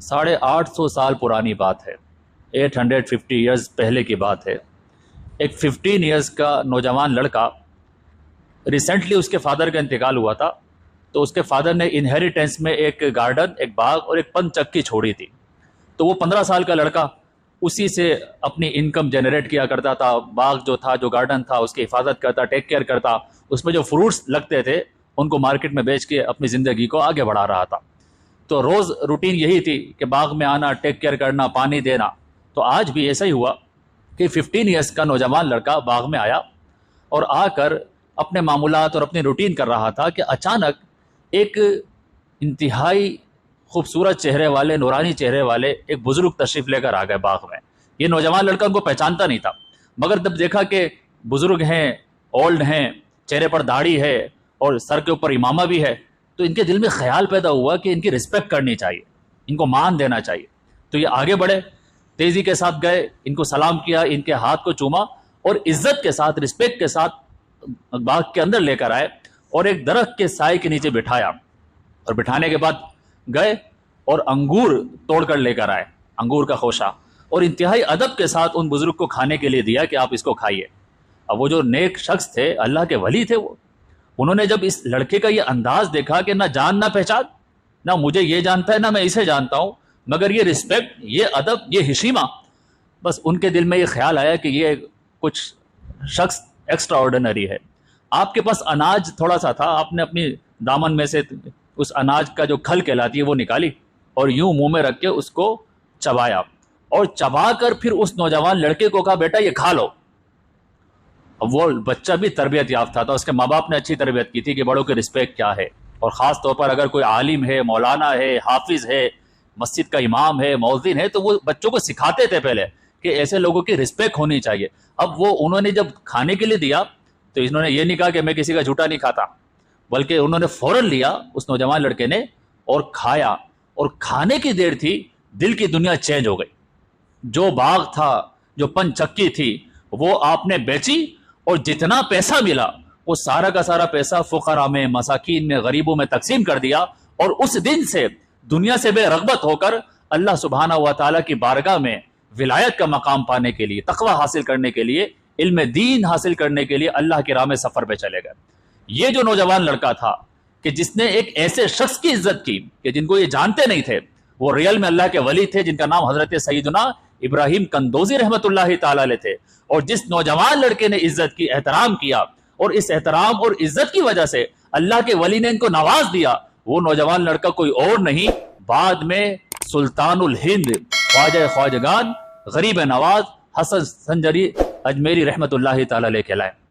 850 سال پرانی بات ہے، 850 ایئرز پہلے کی بات ہے۔ ایک 15 ایئرز کا نوجوان لڑکا، ریسنٹلی اس کے فادر کا انتقال ہوا تھا، تو اس کے فادر نے انہیریٹنس میں ایک گارڈن، ایک باغ اور ایک پن چکی چھوڑی تھی۔ تو وہ 15 سال کا لڑکا اسی سے اپنی انکم جنریٹ کیا کرتا تھا۔ باغ جو تھا، جو گارڈن تھا، اس کی حفاظت کرتا، ٹیک کیئر کرتا، اس میں جو فروٹس لگتے تھے ان کو مارکیٹ میں بیچ کے اپنی زندگی کو آگے بڑھا رہا تھا۔ تو روز روٹین یہی تھی کہ باغ میں آنا، ٹیک کیئر کرنا، پانی دینا۔ تو آج بھی ایسا ہی ہوا کہ 15 ایئرز کا نوجوان لڑکا باغ میں آیا اور آ کر اپنے معمولات اور اپنی روٹین کر رہا تھا کہ اچانک ایک انتہائی خوبصورت چہرے والے، نورانی چہرے والے ایک بزرگ تشریف لے کر آ گئے باغ میں۔ یہ نوجوان لڑکا ان کو پہچانتا نہیں تھا، مگر جب دیکھا کہ بزرگ ہیں، اولڈ ہیں، چہرے پر داڑھی ہے اور سر کے اوپر امامہ بھی ہے، تو ان کے دل میں خیال پیدا ہوا کہ ان کی رسپیکٹ کرنی چاہیے، ان کو مان دینا چاہیے۔ تو یہ آگے بڑھے، تیزی کے ساتھ گئے، ان کو سلام کیا، ان کے ہاتھ کو چوما اور عزت کے ساتھ، رسپیکٹ کے ساتھ باغ کے اندر لے کر آئے اور ایک درخت کے سائے کے نیچے بٹھایا، اور بٹھانے کے بعد گئے اور انگور توڑ کر لے کر آئے، انگور کا خوشہ، اور انتہائی ادب کے ساتھ ان بزرگ کو کھانے کے لیے دیا کہ آپ اس کو کھائیے۔ اب وہ جو نیک شخص تھے، اللہ کے ولی تھے، وہ انہوں نے جب اس لڑکے کا یہ انداز دیکھا کہ نہ جان نہ پہچان، نہ مجھے یہ جانتا ہے نہ میں اسے جانتا ہوں، مگر یہ رسپیکٹ، یہ ادب، یہ حشیمہ، بس ان کے دل میں یہ خیال آیا کہ یہ کچھ شخص ایکسٹرا آرڈنری ہے۔ آپ کے پاس اناج تھوڑا سا تھا، آپ نے اپنی دامن میں سے اس اناج کا جو کھل کہلاتی ہے وہ نکالی اور یوں منہ میں رکھ کے اس کو چبایا، اور چبا کر پھر اس نوجوان لڑکے کو کہا بیٹا یہ کھا لو۔ اب وہ بچہ بھی تربیت یافتہ تھا، اس کے ماں باپ نے اچھی تربیت کی تھی کہ بڑوں کی رسپیکٹ کیا ہے، اور خاص طور پر اگر کوئی عالم ہے، مولانا ہے، حافظ ہے، مسجد کا امام ہے، مؤذن ہے، تو وہ بچوں کو سکھاتے تھے پہلے کہ ایسے لوگوں کی رسپیکٹ ہونی چاہیے۔ اب وہ انہوں نے جب کھانے کے لیے دیا تو انہوں نے یہ نہیں کہا کہ میں کسی کا جھوٹا نہیں کھاتا، بلکہ انہوں نے فوراً لیا اس نوجوان لڑکے نے اور کھایا، اور کھانے کی دیر تھی دل کی دنیا چینج ہو گئی۔ جو باغ تھا، جو پن چکی تھی، وہ آپ نے بیچی اور جتنا پیسہ ملا وہ سارا کا سارا پیسہ فقراء میں، مساکین میں، غریبوں میں تقسیم کر دیا، اور اس دن سے دنیا سے بے رغبت ہو کر اللہ سبحانہ و تعالیٰ کی بارگاہ میں ولایت کا مقام پانے کے لیے، تقوی حاصل کرنے کے لیے، علم دین حاصل کرنے کے لیے اللہ کی راہ میں سفر پہ چلے گئے۔ یہ جو نوجوان لڑکا تھا کہ جس نے ایک ایسے شخص کی عزت کی کہ جن کو یہ جانتے نہیں تھے، وہ ریئل میں اللہ کے ولی تھے، جن کا نام حضرت سیدنا ابراہیم کندوزی رحمۃ اللہ تعالی علیہ تھے، اور جس نوجوان لڑکے نے عزت کی، احترام کیا، اور اس احترام اور عزت کی وجہ سے اللہ کے ولی نے ان کو نواز دیا، وہ نوجوان لڑکا کوئی اور نہیں، بعد میں سلطان الہند، خواجہ خواجگان، غریب نواز حسن سنجری اجمیری رحمۃ اللہ تعالی علیہ کہلائے۔